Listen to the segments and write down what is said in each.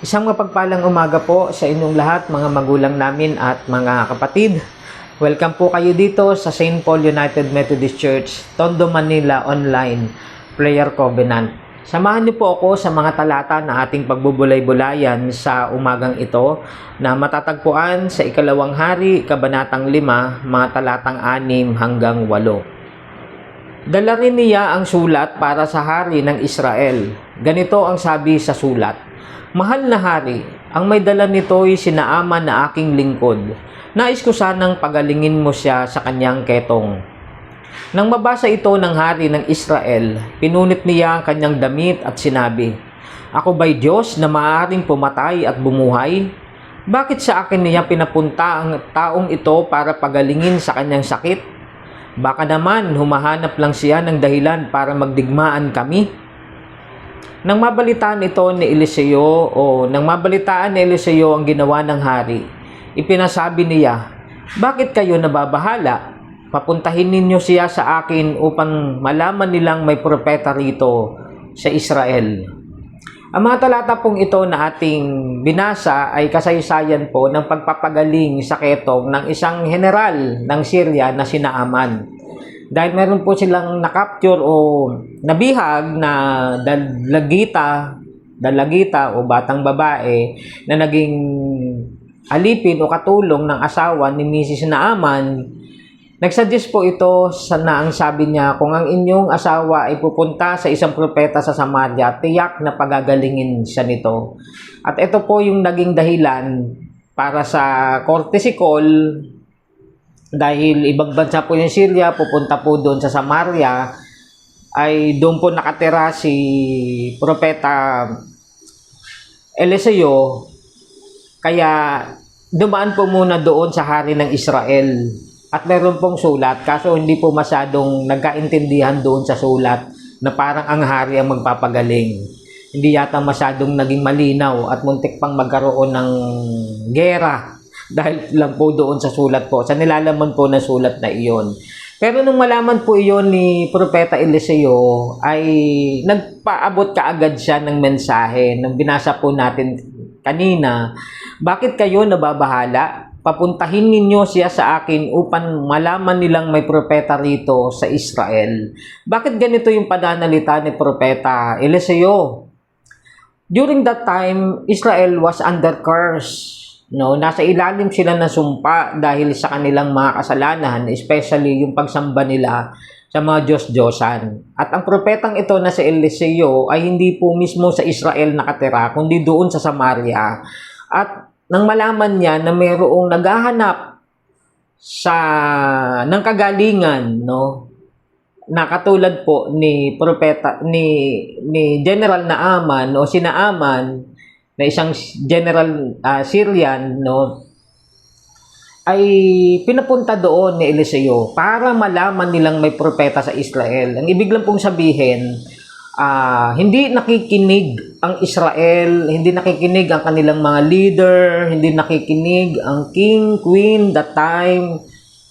Isang mapagpalang umaga po sa inyong lahat, mga magulang namin at mga kapatid. Welcome po kayo dito sa St. Paul United Methodist Church, Tondo, Manila Online Prayer Covenant. Samahan niyo po ako sa mga talata na ating pagbubulay-bulayan sa umagang ito na matatagpuan sa Ikalawang Hari, Kabanatang 5, mga talatang 6 hanggang 8. Dala rin niya ang sulat para sa hari ng Israel. Ganito ang sabi sa sulat: "Mahal na hari, ang may dala nito'y si Naaman na aking lingkod. Nais ko sanang pagalingin mo siya sa kanyang ketong." Nang mabasa ito ng hari ng Israel, pinunit niya ang kanyang damit at sinabi, "Ako ba'y Diyos na maaaring pumatay at bumuhay? Bakit sa akin niya pinapunta ang taong ito para pagalingin sa kanyang sakit? Baka naman humahanap lang siya ng dahilan para magdigmaan kami." Nang mabalitaan ni Eliseo ang ginawa ng hari, ipinasabi niya, "Bakit kayo nababahala? Papuntahin ninyo siya sa akin upang malaman nilang may propeta rito sa Israel." Ang mga talata pong ito na ating binasa ay kasaysayan po ng pagpapagaling sa ketong ng isang general ng Syria na si Naaman. Dahil meron po silang na-capture o nabihag na dalagita o batang babae na naging alipin o katulong ng asawa ni Mrs. Naaman. Nagsuggest po ito na ang sabi niya, kung ang inyong asawa ay pupunta sa isang propeta sa Samaria, tiyak na pagagalingin siya nito. At ito po yung naging dahilan para sa courtesy call, dahil ibang bansa po yung Syria, pupunta po doon sa Samaria, ay doon po nakatira si propeta Eliseo. Kaya dumaan po muna doon sa hari ng Israel. At meron pong sulat, kaso hindi po masyadong nagkaintindihan doon sa sulat na parang ang hari ang magpapagaling. Hindi yata masyadong naging malinaw at muntik pang magkaroon ng gera dahil lang po doon sa sulat po, sa nilalaman po ng sulat na iyon. Pero nung malaman po iyon ni Propeta Eliseo, ay nagpaabot kaagad siya ng mensahe nang binasa po natin kanina. "Bakit kayo nababahala? Papuntahin ninyo siya sa akin upang malaman nilang may propeta rito sa Israel." Bakit ganito yung pananalita ni Propeta Eliseo? During that time, Israel was under curse. No, nasa ilalim sila ng sumpa dahil sa kanilang mga kasalanan, especially yung pagsamba nila sa mga Diyos-Diyosan. At ang propetang ito na si Eliseo ay hindi po mismo sa Israel nakatira, kundi doon sa Samaria. At nang malaman niya na mayroong naghahanap ng kagalingan, no, na katulad po ni General Naaman o si Naaman, na isang general Syrian, no, ay pinapunta doon ni Eliseo para malaman nilang may propeta sa Israel. Ang ibig lang pong sabihin, hindi nakikinig ang Israel, hindi nakikinig ang kanilang mga leader, hindi nakikinig ang king, queen that time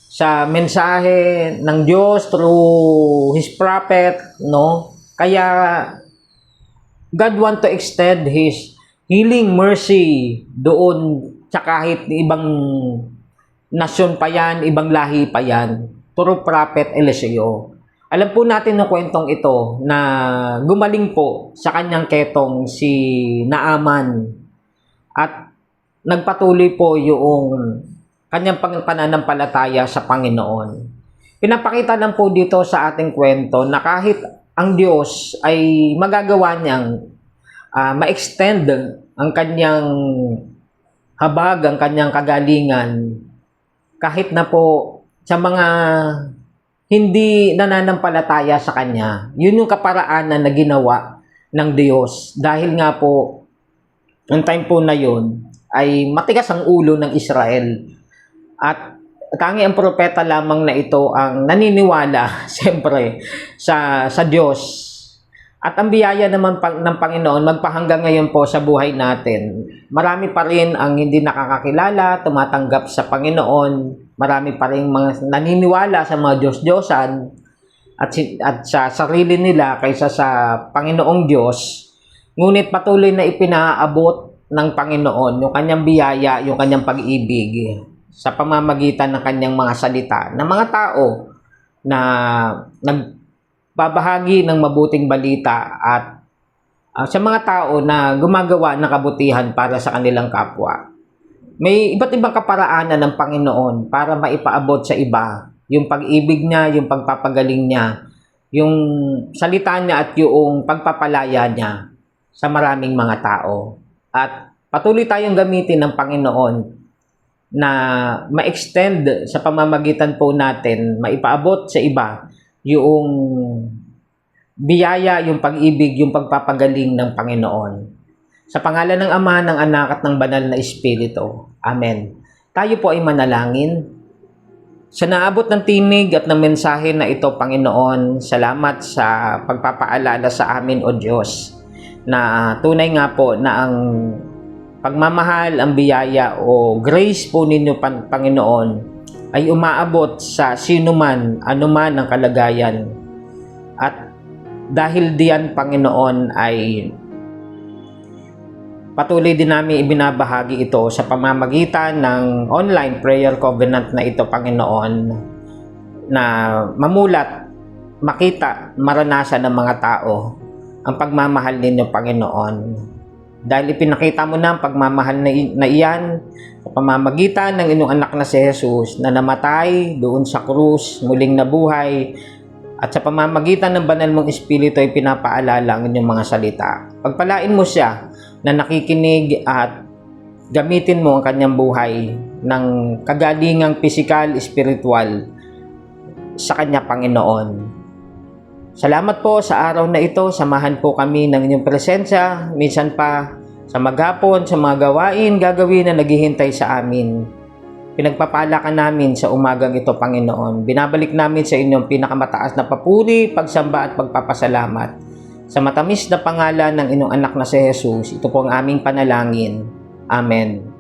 sa mensahe ng Diyos through His prophet, no? Kaya God want to extend His healing mercy doon sa kahit ibang nasyon pa yan, ibang lahi pa yan, through prophet Eliseo. Alam po natin ng kwentong ito na gumaling po sa kanyang ketong si Naaman at nagpatuloy po yung kanyang pananampalataya sa Panginoon. Pinapakita lang po dito sa ating kwento na kahit ang Diyos ay magagawa niyang ma-extend ang kanyang habag, ang kanyang kagalingan, kahit na po sa mga hindi nananampalataya sa Kanya. Yun yung kaparaanan na ginawa ng Diyos. Dahil nga po, ang time po na yun, ay matigas ang ulo ng Israel. At tangi ang propeta lamang na ito ang naniniwala, siyempre, sa Diyos. At ang biyaya naman ng Panginoon, magpahanggang ngayon po sa buhay natin. Marami pa rin ang hindi nakakakilala, tumatanggap sa Panginoon. Marami pa rin mga naniniwala sa mga Diyos-Diyosan at sa sarili nila kaysa sa Panginoong Diyos. Ngunit patuloy na ipinaabot ng Panginoon, yung kanyang biyaya, yung kanyang pag-ibig sa pamamagitan ng kanyang mga salita ng mga tao na nagbabahagi ng mabuting balita at sa mga tao na gumagawa ng kabutihan para sa kanilang kapwa. May iba't ibang kaparaanan ng Panginoon para maipaabot sa iba yung pag-ibig niya, yung pagpapagaling niya, yung salita niya at yung pagpapalaya niya sa maraming mga tao. At patuloy tayong gamitin ng Panginoon na ma-extend sa pamamagitan po natin, maipaabot sa iba yung biyaya, yung pag-ibig, yung pagpapagaling ng Panginoon. Sa pangalan ng Ama, ng Anak at ng Banal na Espiritu. Amen. Tayo po ay manalangin. Sa naabot ng tinig at ng mensahe na ito, Panginoon, salamat sa pagpapaalala sa amin, O Diyos, na tunay nga po na ang pagmamahal, ang biyaya o grace po ninyo, Panginoon, ay umaabot sa sinuman, anuman ang kalagayan. At dahil diyan, Panginoon, ay patuloy din namin ibinabahagi ito sa pamamagitan ng online prayer covenant na ito, Panginoon, na mamulat, makita, maranasan ng mga tao ang pagmamahal ninyo, Panginoon. Dahil ipinakita mo na ang pagmamahal na iyan sa pamamagitan ng inyong anak na si Jesus na namatay doon sa krus, muling nabuhay, at sa pamamagitan ng banal mong Espiritu ay pinapaalala ang inyong mga salita. Pagpalain mo siya na nakikinig at gamitin mo ang kanyang buhay ng kagalingang pisikal, espiritual sa kanya, Panginoon. Salamat po sa araw na ito. Samahan po kami ng inyong presensya. Minsan pa sa maghapon, sa mga gawain, gagawin na naghihintay sa amin. Pinagpapala ka namin sa umagang ito, Panginoon. Binabalik namin sa inyong pinakamataas na papuri, pagsamba at pagpapasalamat. Sa matamis na pangalan ng inyong anak na si Jesus, ito po ang aming panalangin. Amen.